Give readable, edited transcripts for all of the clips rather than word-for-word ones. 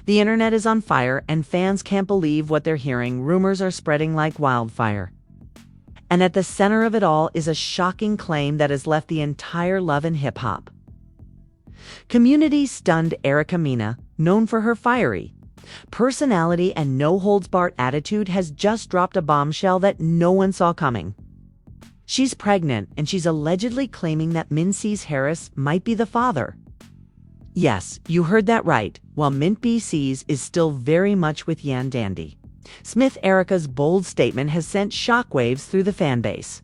The internet is on fire, and fans can't believe what they're hearing. Rumors are spreading like wildfire. And at the center of it all is a shocking claim that has left the entire love in hip-hop. Community-stunned Mena, known for her fiery personality and no-holds-barred attitude, has just dropped a bombshell that no one saw coming. She's pregnant, and she's allegedly claiming that Mendeecees Harris might be the father. Yes, you heard that right. While Mendeecees is still very much with Yandy, Smith Erica's bold statement has sent shockwaves through the fanbase.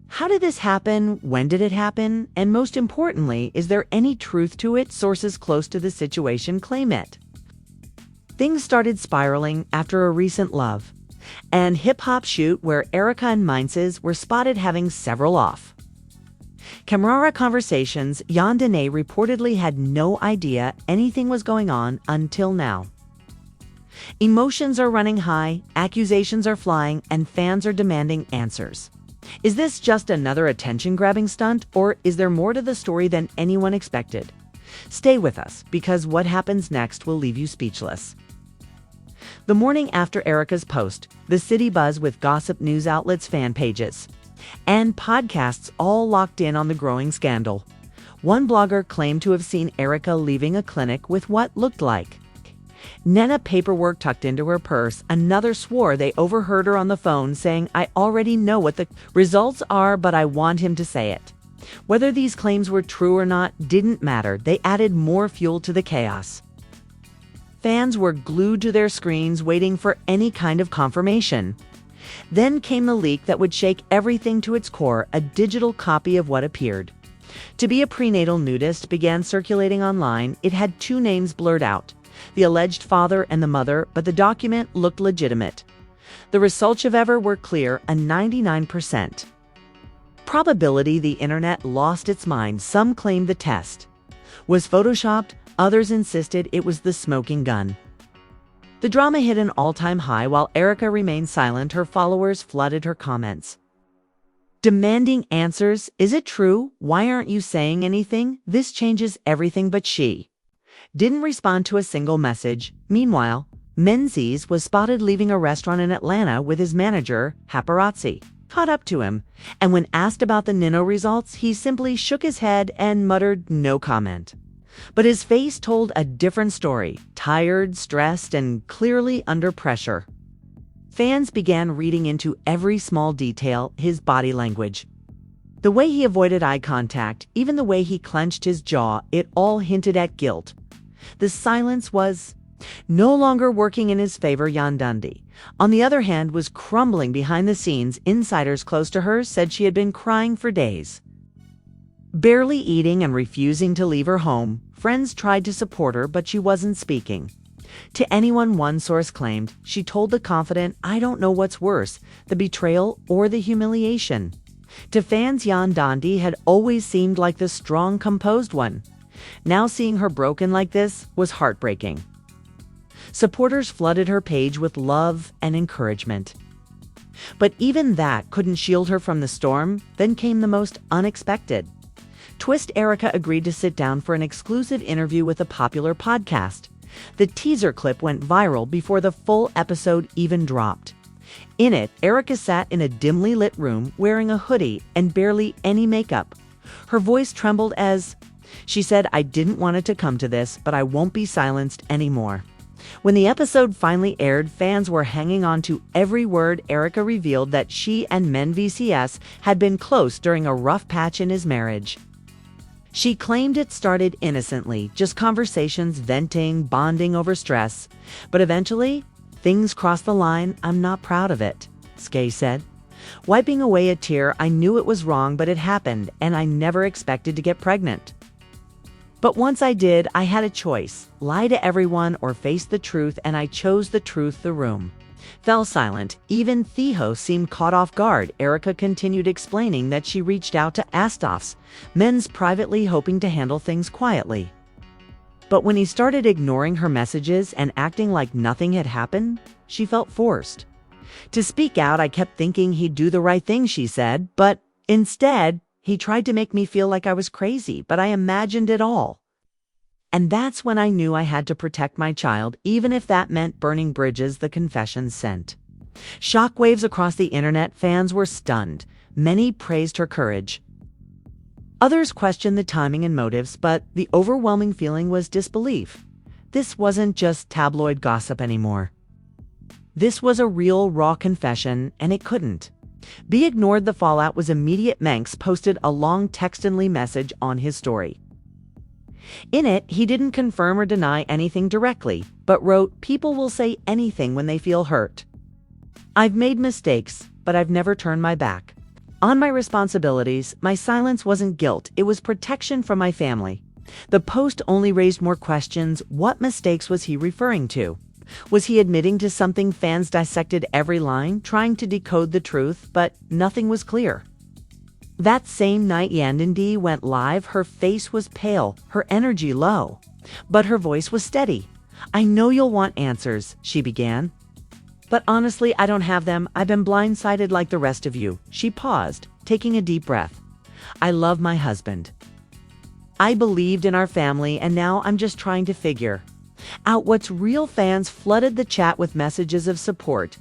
How did this happen? When did it happen? And most importantly, is there any truth to it? Sources close to the situation claim it. Things started spiraling after a recent love and hip-hop shoot where Erica and Mendeecees were spotted having several off-camera conversations. Yandy reportedly had no idea anything was going on until now. Emotions are running high, accusations are flying, and fans are demanding answers. Is this just another attention-grabbing stunt, or is there more to the story than anyone expected? Stay with us, because what happens next will leave you speechless. The morning after Erica's post, the city buzzed with gossip, news outlets, fan pages, and podcasts all locked in on the growing scandal. One blogger claimed to have seen Erica leaving a clinic with what looked like Mena paperwork tucked into her purse. Another swore they overheard her on the phone saying, "I already know what the results are, but I want him to say it." Whether these claims were true or not didn't matter. They added more fuel to the chaos. Fans were glued to their screens waiting for any kind of confirmation. Then came the leak that would shake everything to its core, a digital copy of what appeared to be a prenatal nudist began circulating online. It had two names blurred out, the alleged father and the mother, but the document looked legitimate. The results, however, were clear, a 99% probability. The internet lost its mind. Some claimed the test was photoshopped, others insisted it was the smoking gun. The drama hit an all-time high. While Erica remained silent, her followers flooded her comments, demanding answers. Is it true? Why aren't you saying anything? This changes everything. But she didn't respond to a single message. Meanwhile, Mendeecees was spotted leaving a restaurant in Atlanta with his manager. Paparazzi caught up to him, and when asked about the Nino results, he simply shook his head and muttered no comment. But his face told a different story, tired, stressed, and clearly under pressure. Fans began reading into every small detail, his body language, the way he avoided eye contact, even the way he clenched his jaw. It all hinted at guilt. The silence was no longer working in his favor. Yandy, on the other hand, was crumbling behind the scenes. Insiders close to her said she had been crying for days, barely eating and refusing to leave her home. Friends tried to support her, but she wasn't speaking to anyone. One source claimed she told the confidant, "I don't know what's worse, the betrayal or the humiliation." To fans, Yandy had always seemed like the strong, composed one. Now seeing her broken like this was heartbreaking. Supporters flooded her page with love and encouragement. But even that couldn't shield her from the storm. Then came the most unexpected twist. Erica agreed to sit down for an exclusive interview with a popular podcast. The teaser clip went viral before the full episode even dropped. In it, Erica sat in a dimly lit room wearing a hoodie and barely any makeup. Her voice trembled as she said, "I didn't want it to come to this, but I won't be silenced anymore." When the episode finally aired, fans were hanging on to every word. Erica revealed that she and Mendeecees had been close during a rough patch in his marriage. She claimed it started innocently, just conversations, venting, bonding over stress. But eventually, things crossed the line. "I'm not proud of it," Skay said, wiping away a tear. "I knew it was wrong, but it happened, and I never expected to get pregnant. But once I did, I had a choice, lie to everyone or face the truth, and I chose the truth." The room fell silent. Even Theo seemed caught off guard. Erica continued, explaining that she reached out to Astaf's men's privately, hoping to handle things quietly. But when he started ignoring her messages and acting like nothing had happened, she felt forced to speak out. "I kept thinking he'd do the right thing," she said, "but instead, he tried to make me feel like I was crazy, but I imagined it all." And that's when I knew I had to protect my child, even if that meant burning bridges, the confession sent. Shockwaves across the internet, fans were stunned. Many praised her courage. Others questioned the timing and motives, but the overwhelming feeling was disbelief. This wasn't just tabloid gossip anymore. This was a real, raw confession, and it couldn't be ignored. The fallout was immediate. Mendeecees posted a long text-only message on his story. In it, he didn't confirm or deny anything directly, but wrote, "People will say anything when they feel hurt. I've made mistakes, but I've never turned my back on my responsibilities. My silence wasn't guilt, it was protection from my family." The post only raised more questions. What mistakes was he referring to? Was he admitting to something? Fans dissected every line, trying to decode the truth, but nothing was clear. That same night, Yandy went live. Her face was pale, her energy low, but her voice was steady. "I know you'll want answers," she began. "But honestly, I don't have them. I've been blindsided like the rest of you." She paused, taking a deep breath. "I love my husband. I believed in our family, and now I'm just trying to figure out what's real." Fans flooded the chat with messages of support.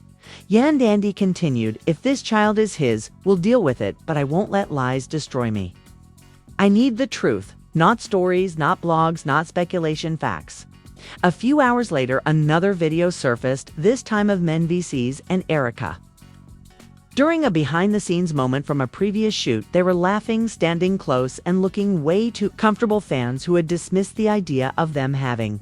Yandy continued, "If this child is his, we'll deal with it, but I won't let lies destroy me. I need the truth, not stories, not blogs, not speculation, facts." A few hours later, another video surfaced, this time of Mendeecees and Erica. During a behind-the-scenes moment from a previous shoot, they were laughing, standing close, and looking way too comfortable. Fans who had dismissed the idea of them having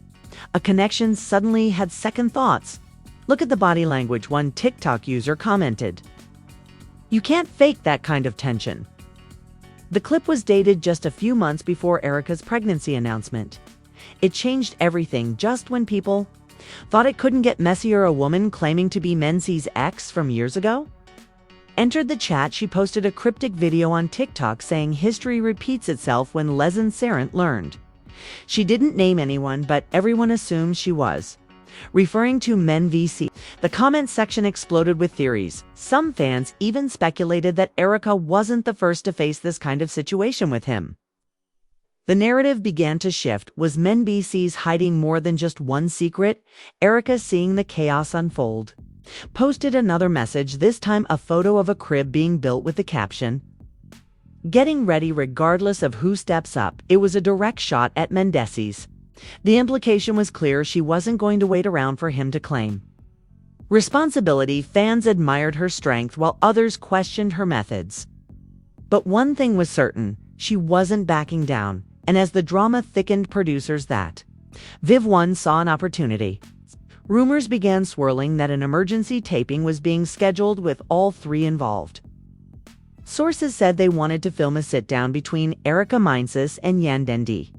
a connection suddenly had second thoughts. "Look at the body language," one TikTok user commented. "You can't fake that kind of tension." The clip was dated just a few months before Erica's pregnancy announcement. It changed everything just when people thought it couldn't get messier. A woman claiming to be Mendeecees' ex from years ago entered the chat. She posted a cryptic video on TikTok saying history repeats itself when Lezen Sarant learned. She didn't name anyone, but everyone assumed she was referring to Mendeecees. The comment section exploded with theories. Some fans even speculated that Erica wasn't the first to face this kind of situation with him. The narrative began to shift. Was Mendeecees hiding more than just one secret? Erica, seeing the chaos unfold, posted another message, this time a photo of a crib being built with the caption, "Getting ready regardless of who steps up." It was a direct shot at Mendeecees. The implication was clear. She wasn't going to wait around for him to claim responsibility. Fans admired her strength while others questioned her methods. But one thing was certain, she wasn't backing down. And as the drama thickened, producers that Viv One saw an opportunity. Rumors began swirling that an emergency taping was being scheduled with all three involved. Sources said they wanted to film a sit-down between Erica Mendeecees and Yandy.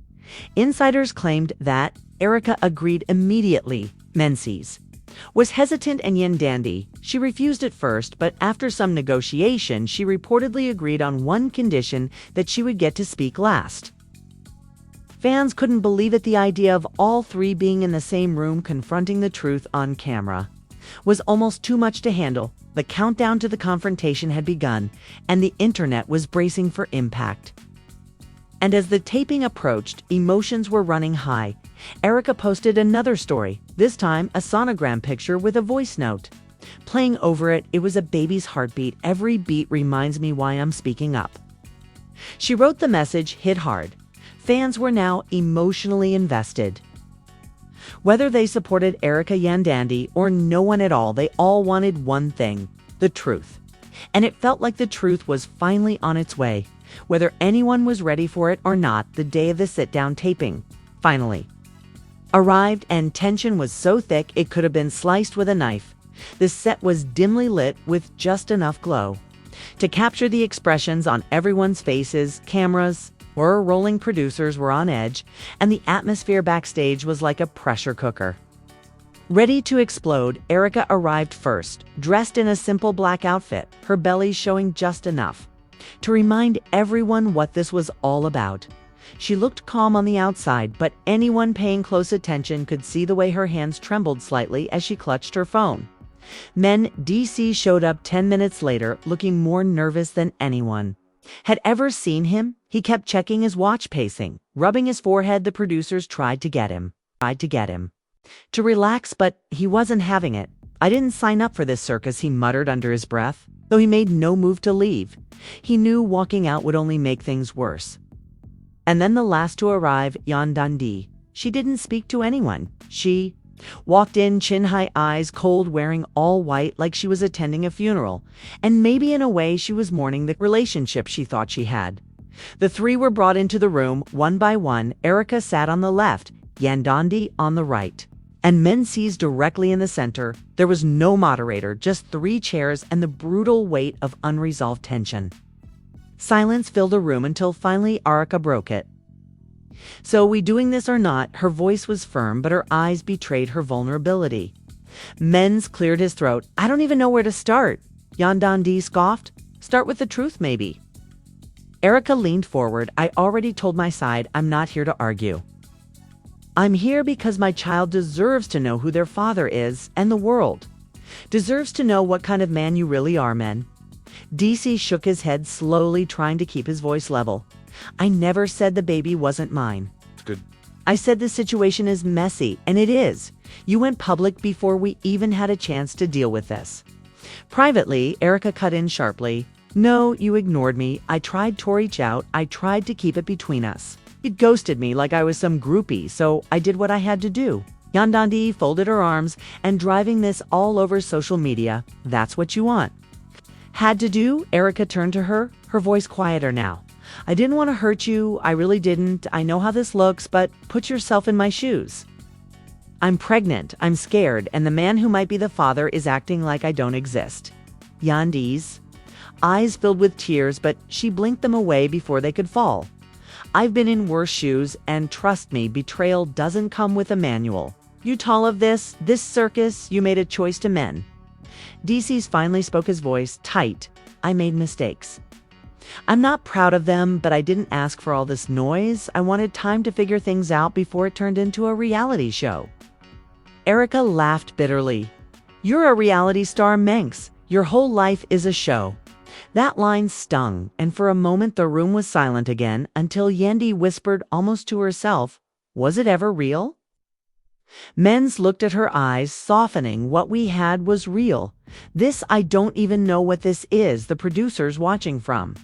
Insiders claimed that Erica agreed immediately. Mendeecees was hesitant, and Yandy, she refused at first, but after some negotiation, she reportedly agreed on one condition, that she would get to speak last. Fans couldn't believe it. The idea of all three being in the same room confronting the truth on camera was almost too much to handle. The countdown to the confrontation had begun, and the internet was bracing for impact. And as the taping approached, emotions were running high. Erica posted another story, this time a sonogram picture with a voice note. Playing over it, it was a baby's heartbeat. "Every beat reminds me why I'm speaking up." She wrote. The message hit hard. Fans were now emotionally invested. Whether they supported Erica, Yandy, or no one at all, they all wanted one thing, the truth. And it felt like the truth was finally on its way. Whether anyone was ready for it or not, the day of the sit-down taping finally arrived, and tension was so thick it could have been sliced with a knife. The set was dimly lit with just enough glow to capture the expressions on everyone's faces. Cameras were rolling, producers were on edge, and the atmosphere backstage was like a pressure cooker ready to explode. Erica arrived first, dressed in a simple black outfit, her belly showing just enough to remind everyone what this was all about. She looked calm on the outside, but anyone paying close attention could see the way her hands trembled slightly as she clutched her phone. Mendeecees showed up 10 minutes later, looking more nervous than anyone. had ever seen him. He kept checking his watch, pacing, rubbing his forehead. The producers tried to get him to relax, but he wasn't having it. I didn't sign up for this circus, he muttered under his breath, though he made no move to leave. He knew walking out would only make things worse. And then the last to arrive, Yandy. She didn't speak to anyone. She walked in, chin-high, eyes cold, wearing all white like she was attending a funeral. And maybe in a way she was mourning the relationship she thought she had. The three were brought into the room, one by one. Erica sat on the left, Yandy on the right, and Mendeecees directly in the center. There was no moderator, just 3 chairs and the brutal weight of unresolved tension. Silence filled the room until finally Erica broke it. "So we doing this or not?" Her voice was firm, but her eyes betrayed her vulnerability. Men's cleared his throat. "I don't even know where to start." Yandy scoffed. "Start with the truth, maybe." Erica leaned forward. "I already told my side. I'm not here to argue. I'm here because my child deserves to know who their father is, and the world deserves to know what kind of man you really are, men." DC shook his head slowly, trying to keep his voice level. "I never said the baby wasn't mine. Good. I said the situation is messy, and it is. You went public before we even had a chance to deal with this." Privately, Erica cut in sharply. "No, you ignored me. I tried to reach out. I tried to keep it between us. You ghosted me like I was some groupie, so I did what I had to do." Yandy folded her arms. "And driving this all over social media, that's what you want." "Had to do?" Erica turned to her, her voice quieter now. "I didn't want to hurt you. I really didn't. I know how this looks, but put yourself in my shoes. I'm pregnant, I'm scared, and the man who might be the father is acting like I don't exist." Yandy's eyes filled with tears, but she blinked them away before they could fall. "I've been in worse shoes, and trust me, betrayal doesn't come with a manual. You tall of this circus, you made a choice to men." DC's finally spoke, his voice tight. "I made mistakes. I'm not proud of them, but I didn't ask for all this noise. I wanted time to figure things out before it turned into a reality show." Erica laughed bitterly. "You're a reality star, Mendeecees. Your whole life is a show." That line stung, and for a moment the room was silent again, until Yandy whispered almost to herself, "Was it ever real?" Men's looked at her eyes, softening. "What we had was real. This, I don't even know what this is." The producers watching from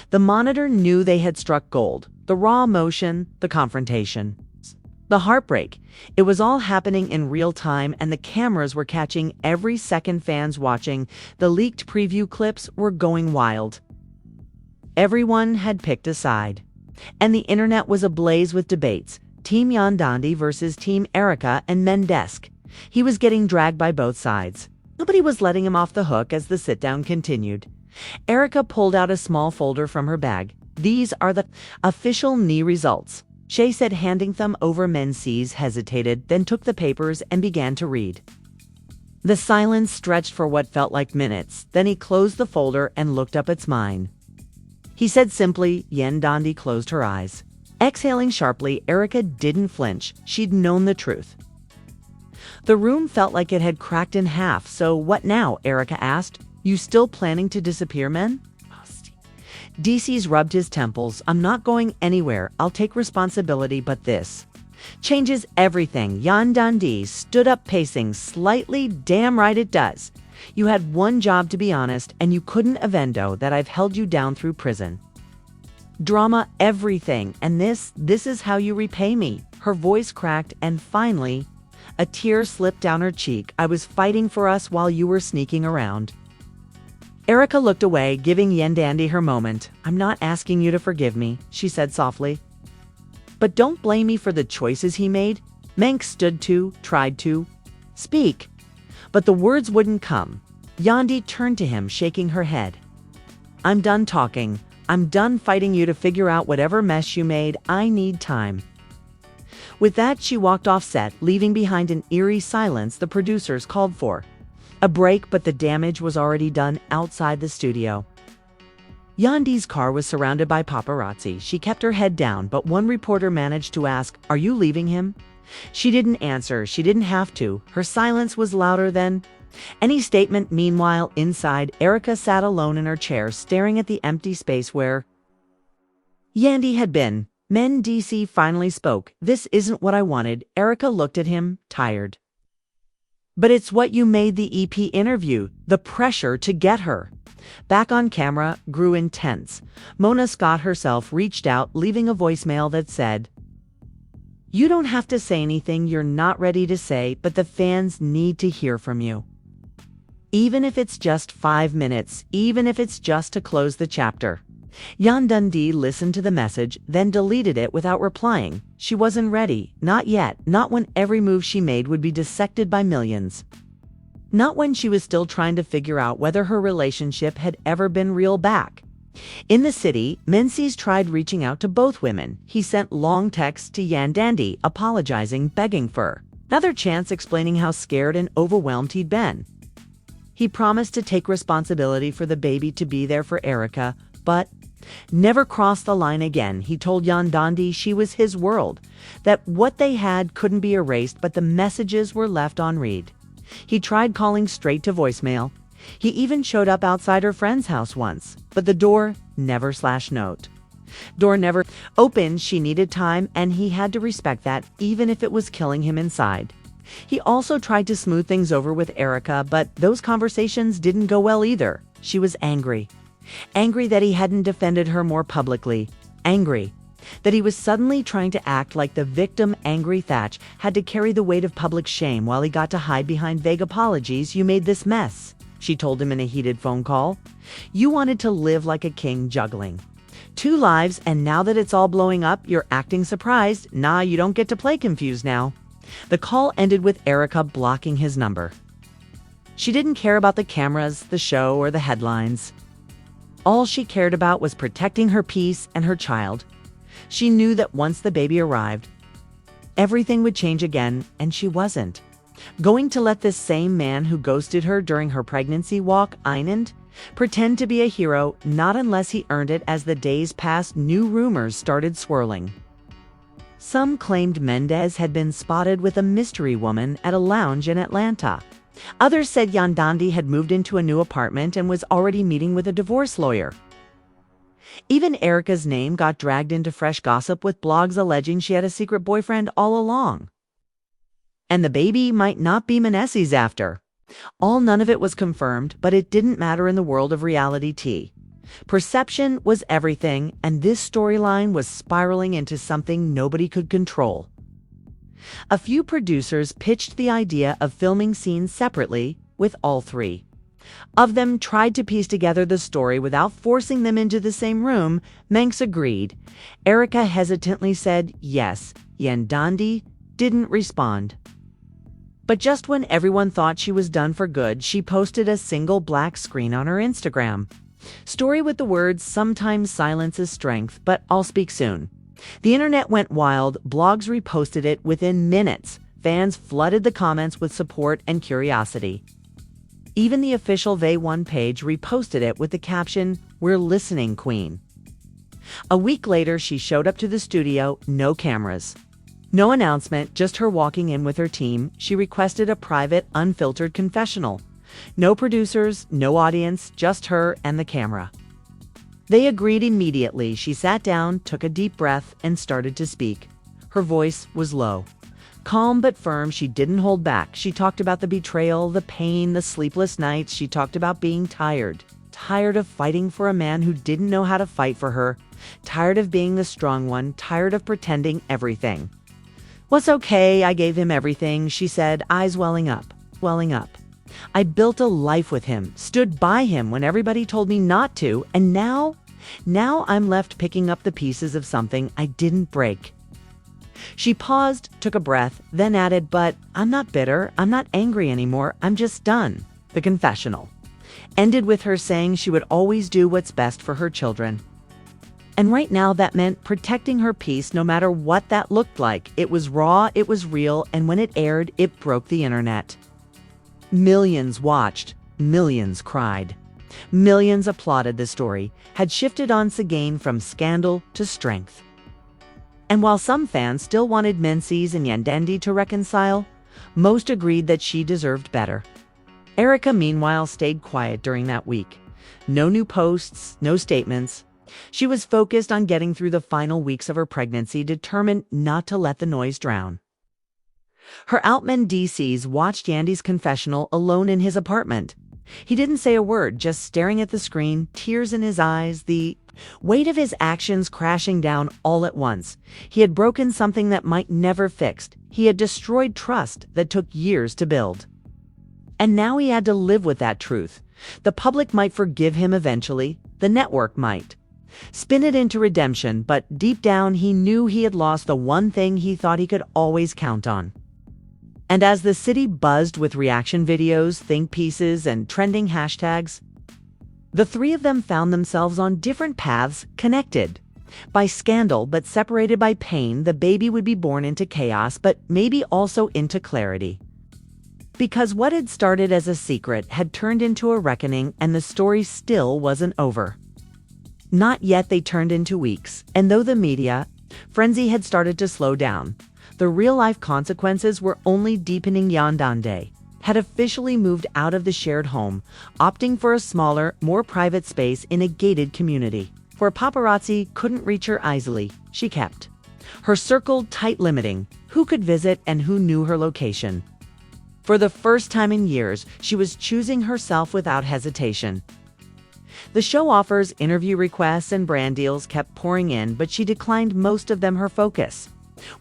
the monitor knew they had struck gold. The raw emotion, the confrontation, the heartbreak. It was all happening in real time, and the cameras were catching every second. Fans watching the leaked preview clips were going wild. Everyone had picked a side, and the internet was ablaze with debates. Team Yandy versus Team Erica and Mendeecees. He was getting dragged by both sides. Nobody was letting him off the hook as the sit-down continued. Erica pulled out a small folder from her bag. "These are the official knee results," Shay said, handing them over. Mendeecees hesitated, then took the papers and began to read. The silence stretched for what felt like minutes. Then he closed the folder and looked up at mine. He said simply. Yandy closed her eyes. Exhaling sharply, Erica didn't flinch. She'd known the truth. The room felt like it had cracked in half. "So what now?" Erica asked. "You still planning to disappear, men?" DC's rubbed his temples. "I'm not going anywhere. I'll take responsibility, but this changes everything." Yandy stood up, pacing slightly. "Damn right it does. You had one job, to be honest, and you couldn't avendo that I've held you down through prison. Drama, everything, and this is how you repay me." Her voice cracked, and finally, a tear slipped down her cheek. "I was fighting for us while you were sneaking around." Erica looked away, giving Yandy her moment. "I'm not asking you to forgive me," she said softly. "But don't blame me for the choices he made." Mendeecees tried to speak, but the words wouldn't come. Yandy turned to him, shaking her head. "I'm done talking. I'm done fighting you to figure out whatever mess you made. I need time." With that, she walked off set, leaving behind an eerie silence the producers called for. A break, but the damage was already done outside the studio. Yandy's car was surrounded by paparazzi. She kept her head down, but one reporter managed to ask, "Are you leaving him?" She didn't answer. She didn't have to. Her silence was louder than any statement. Meanwhile, inside, Erica sat alone in her chair, staring at the empty space where Yandy had been. Mendeecees finally spoke. "This isn't what I wanted." Erica looked at him, tired. "But it's what you made the EP interview. The pressure to get her." Back on camera grew intense. Mona Scott herself reached out, leaving a voicemail that said, "You don't have to say anything you're not ready to say, but the fans need to hear from you. Even if it's just 5 minutes, even if it's just to close the chapter." Yandy listened to the message, then deleted it without replying. She wasn't ready. Not yet. Not when every move she made would be dissected by millions. Not when she was still trying to figure out whether her relationship had ever been real back. In the city, Mendeecees tried reaching out to both women. He sent long texts to Yandy, apologizing, begging for another chance, explaining how scared and overwhelmed he'd been. He promised to take responsibility for the baby, to be there for Erica, but never crossed the line again. He told Yandy she was his world, that what they had couldn't be erased, but the messages were left on read. He tried calling straight to voicemail. He even showed up outside her friend's house once, but the door never opened. She needed time, and he had to respect that, even if it was killing him inside. He also tried to smooth things over with Erica, but those conversations didn't go well either. She was angry. Angry that he hadn't defended her more publicly. Angry that he was suddenly trying to act like the victim. Angry Thatch had to carry the weight of public shame while he got to hide behind vague apologies. "You made this mess," she told him in a heated phone call. "You wanted to live like a king, juggling 2 lives, and now that it's all blowing up, you're acting surprised. Nah, you don't get to play confused now." The call ended with Erica blocking his number. She didn't care about the cameras, the show, or the headlines. All she cared about was protecting her peace and her child. She knew that once the baby arrived, everything would change again, and she wasn't going to let this same man who ghosted her during her pregnancy walk island pretend to be a hero, not unless he earned it. As the days passed, new rumors started swirling. Some claimed Mendeecees had been spotted with a mystery woman at a lounge in Atlanta. Others said Yandy had moved into a new apartment and was already meeting with a divorce lawyer. Even Erica's name got dragged into fresh gossip, with blogs alleging she had a secret boyfriend all along. And the baby might not be Mendeecees after all. None of it was confirmed, but it didn't matter in the world of reality TV. Perception was everything, and this storyline was spiraling into something nobody could control. A few producers pitched the idea of filming scenes separately, with all 3 of them tried to piece together the story without forcing them into the same room. Mendeecees agreed. Erica hesitantly said yes. Yandy didn't respond. But just when everyone thought she was done for good, she posted a single black screen on her Instagram story with the words, "Sometimes silence is strength, but I'll speak soon." The internet went wild. Blogs reposted it within minutes. Fans flooded the comments with support and curiosity. Even the official They1 page reposted it with the caption, "We're listening, Queen." A week later, she showed up to the studio. No cameras, no announcement, just her walking in with her team. She requested a private, unfiltered confessional. No producers, no audience, just her and the camera. They agreed immediately. She sat down, took a deep breath, and started to speak. Her voice was low, calm but firm. She didn't hold back. She talked about the betrayal, the pain, the sleepless nights. She talked about being tired of fighting for a man who didn't know how to fight for her, tired of being the strong one, tired of pretending everything was okay. "I gave him everything," she said, eyes welling up. "I built a life with him, stood by him when everybody told me not to, and now I'm left picking up the pieces of something I didn't break." She paused, took a breath, then added, "But I'm not bitter. I'm not angry anymore. I'm just done." The confessional ended with her saying she would always do what's best for her children. And right now that meant protecting her peace no matter what that looked like. It was raw, it was real, and when it aired, it broke the internet. Millions watched, millions cried. Millions applauded. The story had shifted once again from scandal to strength. And while some fans still wanted Mendeecees and Yandy to reconcile, most agreed that she deserved better. Erica, meanwhile, stayed quiet during that week. No new posts, no statements, She was focused on getting through the final weeks of her pregnancy, determined not to let the noise drown. Her out Mendeecees watched Yandy's confessional alone in his apartment. He didn't say a word, just staring at the screen, tears in his eyes, the weight of his actions crashing down all at once. He had broken something that might never fixed. He had destroyed trust that took years to build. And now he had to live with that truth. The public might forgive him eventually. The network might spin it into redemption, but deep down he knew he had lost the one thing he thought he could always count on. And as the city buzzed with reaction videos, think pieces, and trending hashtags, the three of them found themselves on different paths, connected by scandal but separated by pain. The baby would be born into chaos, but maybe also into clarity. Because what had started as a secret had turned into a reckoning, and the story still wasn't over. Not yet. They turned into weeks, and though the media frenzy had started to slow down, the real-life consequences were only deepening. Yandy had officially moved out of the shared home, opting for a smaller, more private space in a gated community. Where paparazzi couldn't reach her easily, she kept her circle tight, limiting who could visit and who knew her location. For the first time in years, she was choosing herself without hesitation. The show offers, interview requests, and brand deals kept pouring in, but she declined most of them. Her focus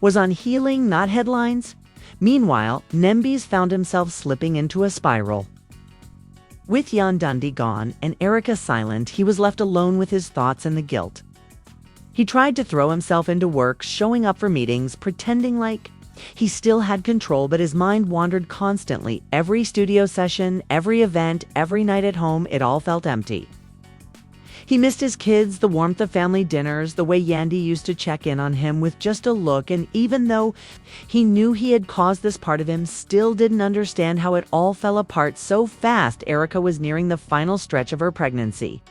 was on healing, not headlines. Meanwhile, Mendeecees found himself slipping into a spiral. With Yandy gone and Erica silent, he was left alone with his thoughts and the guilt. He tried to throw himself into work, showing up for meetings, pretending like he still had control, but his mind wandered constantly. Every studio session, every event, every night at home, it all felt empty. He missed his kids, the warmth of family dinners, the way Yandy used to check in on him with just a look, and even though he knew he had caused this, part of him still didn't understand how it all fell apart so fast. Erica was nearing the final stretch of her pregnancy.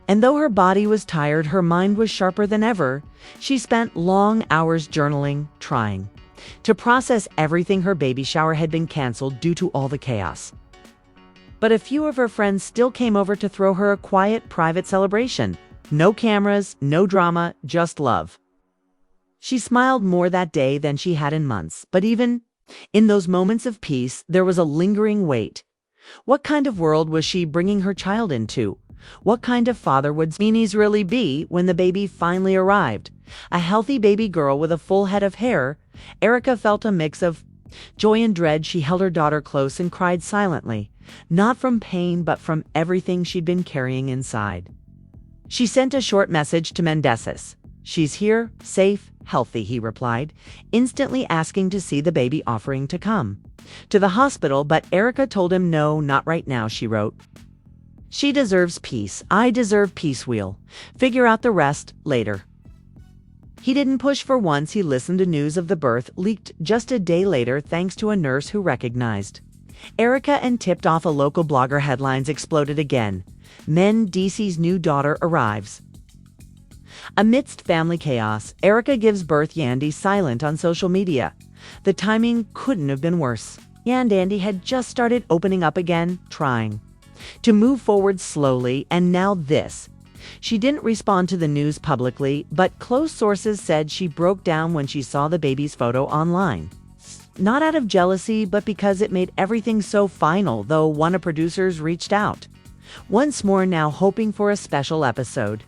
And though her body was tired, her mind was sharper than ever. She spent long hours journaling, trying to process everything. Her baby shower had been canceled due to all the chaos. But a few of her friends still came over to throw her a quiet, private celebration. No cameras, no drama, just love. She smiled more that day than she had in months, but even in those moments of peace, there was a lingering weight. What kind of world was she bringing her child into? What kind of father would Mendeecees really be when the baby finally arrived? A healthy baby girl with a full head of hair, Erica felt a mix of joy and dread. She held her daughter close and cried silently. Not from pain, but from everything she'd been carrying inside. She sent a short message to Mendeecees. "She's here, safe, healthy," he replied, instantly asking to see the baby, offering to come to the hospital, but Erica told him no, not right now, she wrote. "She deserves peace. I deserve peace. We'll figure out the rest later." He didn't push for once. He listened to news of the birth leaked just a day later thanks to a nurse who recognized Erica and tipped off a local blogger. Headlines exploded again. Mendeecees' new daughter arrives. Amidst family chaos, Erica gives birth. Yandy silent on social media. The timing couldn't have been worse. Yandy had just started opening up again, trying to move forward slowly, and now this. She didn't respond to the news publicly, but close sources said she broke down when she saw the baby's photo online. Not out of jealousy, but because it made everything so final, though one of producers reached out once more, now hoping for a special episode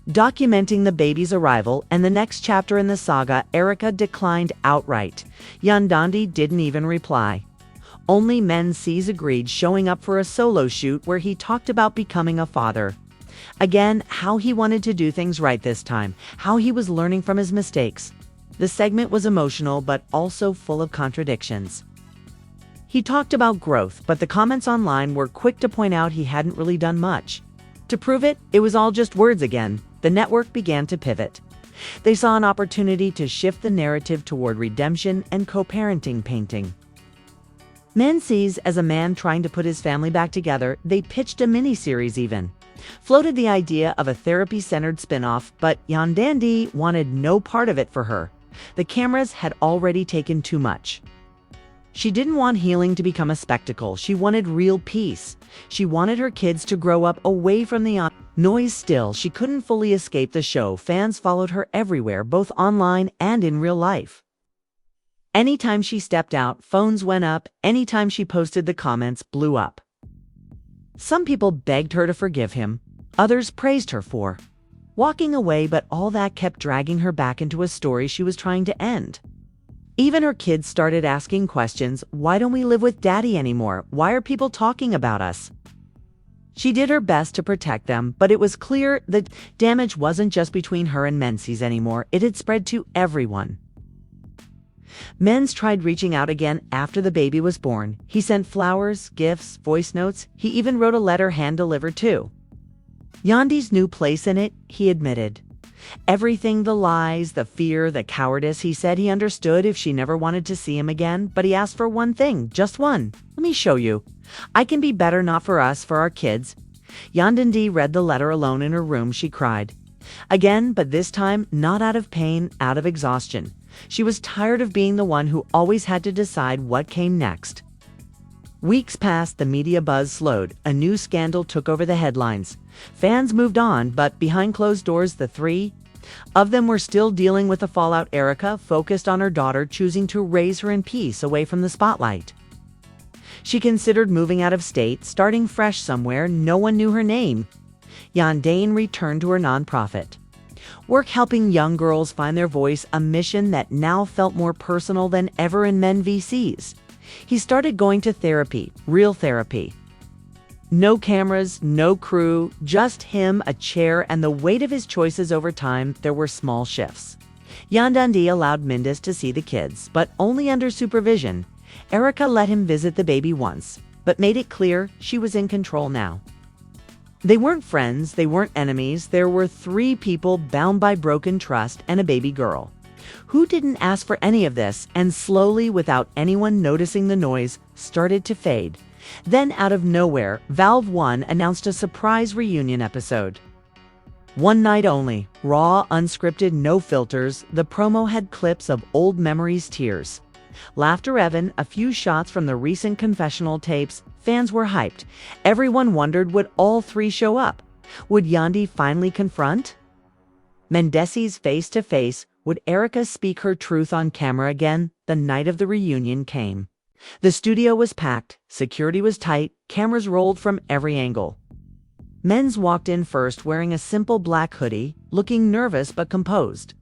documenting the baby's arrival and the next chapter in the saga. Erica declined outright. Yandy didn't even reply. Only Mendeecees agreed, showing up for a solo shoot where he talked about becoming a father. Again, how he wanted to do things right this time, how he was learning from his mistakes. The segment was emotional, but also full of contradictions. He talked about growth, but the comments online were quick to point out he hadn't really done much. To prove it, it was all just words again. The network began to pivot. They saw an opportunity to shift the narrative toward redemption and co-parenting, painting Mendeecees as a man trying to put his family back together. They pitched a mini-series, even floated the idea of a therapy-centered spin-off, but Yandy wanted no part of it for her. The cameras had already taken too much. She didn't want healing to become a spectacle. She wanted real peace. She wanted her kids to grow up away from the Noise still, she couldn't fully escape the show. Fans followed her everywhere, both online and in real life. Anytime she stepped out, phones went up. Anytime she posted, the comments blew up. Some people begged her to forgive him. Others praised her for walking away, but all that kept dragging her back into a story she was trying to end. Even her kids started asking questions. Why don't we live with Daddy anymore? Why are people talking about us? She did her best to protect them, but it was clear that damage wasn't just between her and Mendeecees anymore. It had spread to everyone. Men's tried reaching out again after the baby was born. He sent flowers, gifts, voice notes. He even wrote a letter hand-delivered too. Yandy's new place in it, he admitted. Everything, the lies, the fear, the cowardice. He said he understood if she never wanted to see him again, but he asked for one thing, just one. Let me show you. I can be better, not for us, for our kids. Yandy read the letter alone in her room. She cried. Again, but this time, not out of pain, out of exhaustion. She was tired of being the one who always had to decide what came next. Weeks passed, the media buzz slowed. A new scandal took over the headlines. Fans moved on, but behind closed doors, the three of them were still dealing with the fallout. Erica focused on her daughter, choosing to raise her in peace away from the spotlight. She considered moving out of state, starting fresh somewhere. No one knew her name. Yandy returned to her nonprofit work, helping young girls find their voice, a mission that now felt more personal than ever in Mendeecees. He started going to therapy, real therapy. No cameras, no crew, just him, a chair, and the weight of his choices. Over time, there were small shifts. Yandy allowed Mendeecees to see the kids, but only under supervision. Erica let him visit the baby once, but made it clear she was in control now. They weren't friends, they weren't enemies. There were three people bound by broken trust and a baby girl who didn't ask for any of this, and slowly, without anyone noticing, the noise started to fade. Then, out of nowhere, Valve 1 announced a surprise reunion episode. One night only, raw, unscripted, no filters. The promo had clips of old memories, tears, laughter, even a few shots from the recent confessional tapes. Fans were hyped. Everyone wondered, would all three show up? Would Yandy finally confront Mendeecees face to face? Would Erica speak her truth on camera again? The night of the reunion came. The studio was packed, security was tight, cameras rolled from every angle. Mendeecees walked in first, wearing a simple black hoodie, looking nervous but composed.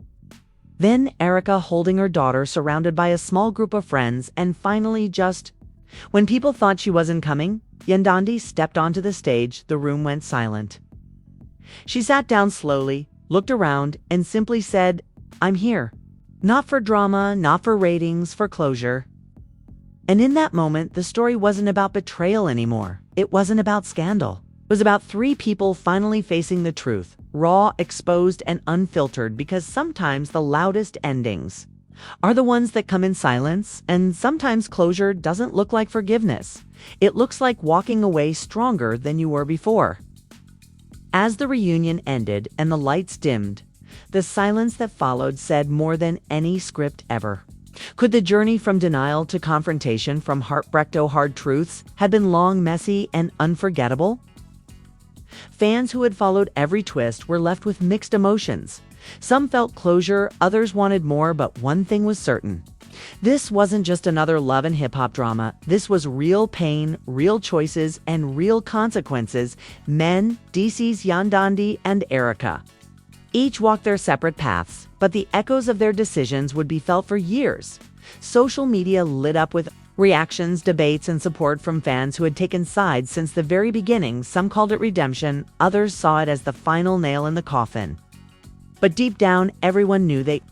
Then Erica holding her daughter, surrounded by a small group of friends, and finally, just when people thought she wasn't coming, Yandy stepped onto the stage. The room went silent. She sat down slowly, looked around, and simply said, "I'm here. Not for drama, not for ratings, for closure." And in that moment, the story wasn't about betrayal anymore. It wasn't about scandal. It was about three people finally facing the truth, raw, exposed, and unfiltered, because sometimes the loudest endings are the ones that come in silence, and sometimes closure doesn't look like forgiveness. It looks like walking away stronger than you were before. As the reunion ended and the lights dimmed, the silence that followed said more than any script ever. Could the journey from denial to confrontation, from heartbreak to hard truths, had been long, messy, and unforgettable? Fans who had followed every twist were left with mixed emotions. Some felt closure, others wanted more, but one thing was certain. This wasn't just another love and hip-hop drama. This was real pain, real choices, and real consequences. Mendeecees, Yandy, and Erica each walked their separate paths, but the echoes of their decisions would be felt for years. Social media lit up with reactions, debates, and support from fans who had taken sides since the very beginning. Some called it redemption, others saw it as the final nail in the coffin. But deep down, everyone knew they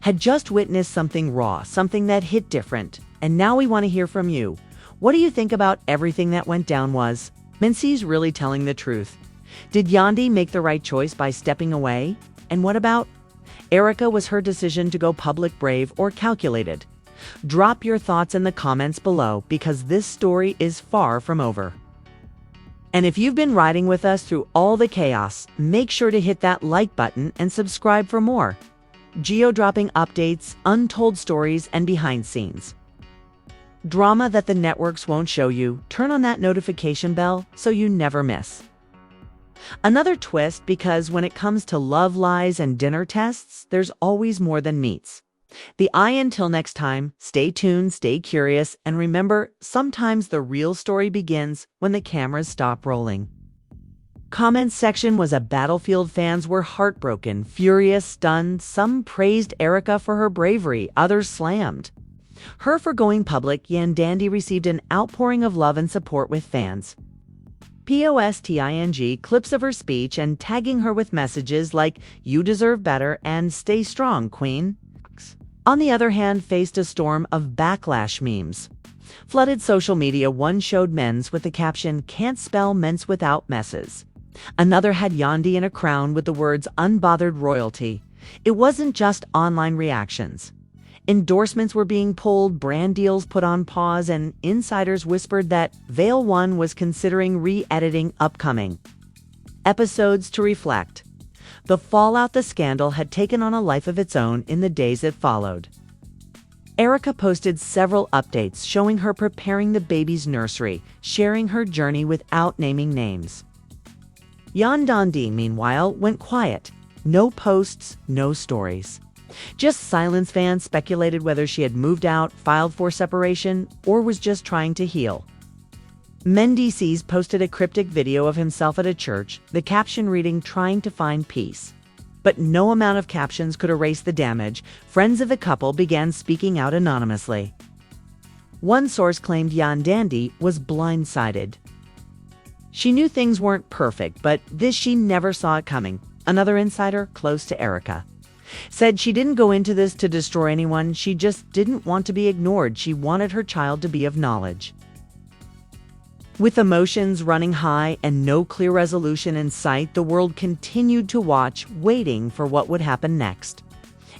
had just witnessed something raw, something that hit different. And now we want to hear from you. What do you think about everything that went down? Was Mendeecees really telling the truth? Did Yandy make the right choice by stepping away? And what about Erica? Was her decision to go public brave or calculated? Drop your thoughts in the comments below, because this story is far from over. And if you've been riding with us through all the chaos, make sure to hit that like button and subscribe for more geo-dropping updates, untold stories, and behind scenes drama that the networks won't show you. Turn on that notification bell so you never miss. Another twist because when it comes to love lies and dinner tests, there's always more than meets. The eye until next time, stay tuned, stay curious, and remember, sometimes the real story begins when the cameras stop rolling. Comments section was a battlefield. Fans were heartbroken, furious, stunned. Some praised Erica for her bravery, others slammed her for going public. Yandy received an outpouring of love and support with fans posting clips of her speech and tagging her with messages like "You deserve better" and "Stay strong, Queen." On the other hand, faced a storm of backlash. Memes flooded social media. One showed men's with the caption "Can't spell mince without messes." Another had Yandy in a crown with the words "Unbothered Royalty." It wasn't just online reactions. Endorsements were being pulled, brand deals put on pause, and insiders whispered that Veil One was considering re-editing upcoming episodes to reflect the fallout. The scandal had taken on a life of its own in the days that followed. Erica posted several updates showing her preparing the baby's nursery, sharing her journey without naming names. Yandy, meanwhile, went quiet. No posts, no stories. Just silence. Fans speculated whether she had moved out, filed for separation, or was just trying to heal. Mendeecees posted a cryptic video of himself at a church, the caption reading "Trying to find peace." But no amount of captions could erase the damage. Friends of the couple began speaking out anonymously. One source claimed Yandy was blindsided. She knew things weren't perfect, but this she never saw it coming. Another insider, close to Erica, said she didn't go into this to destroy anyone. She just didn't want to be ignored. She wanted her child to be of knowledge. With emotions running high and no clear resolution in sight, the world continued to watch, waiting for what would happen next.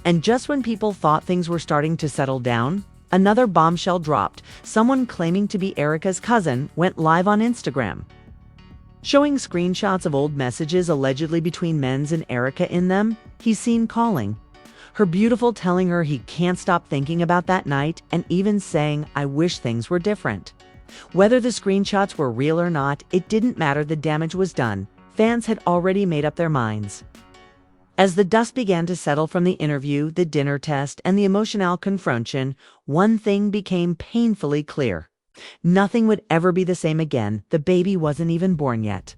And just when people thought things were starting to settle down, another bombshell dropped. Someone claiming to be Erica's cousin went live on Instagram, showing screenshots of old messages allegedly between Men's and Erica. In them, he's seen calling her beautiful, telling her he can't stop thinking about that night, and even saying, "I wish things were different." Whether the screenshots were real or not, it didn't matter. The damage was done. Fans had already made up their minds. As the dust began to settle from the interview, the dinner test, and the emotional confrontation, one thing became painfully clear. Nothing would ever be the same again. The baby wasn't even born yet.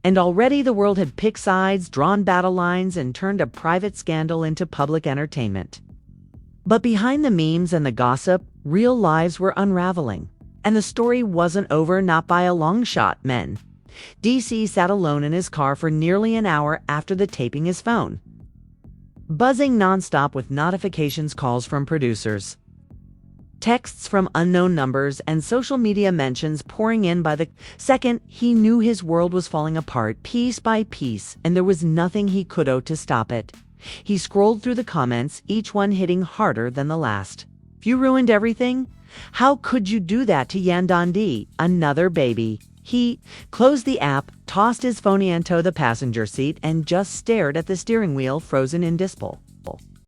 And already the world had picked sides, drawn battle lines, and turned a private scandal into public entertainment. But behind the memes and the gossip, real lives were unraveling. And the story wasn't over, not by a long shot. Mendeecees sat alone in his car for nearly an hour after the taping, his phone buzzing nonstop with notifications, calls from producers, texts from unknown numbers, and social media mentions pouring in by the second. He knew his world was falling apart piece by piece, and there was nothing he could do to stop it. He scrolled through the comments, each one hitting harder than the last. "You ruined everything? How could you do that to Yandy? Another baby." He closed the app, tossed his phone into the passenger seat, and just stared at the steering wheel, frozen in disbelief.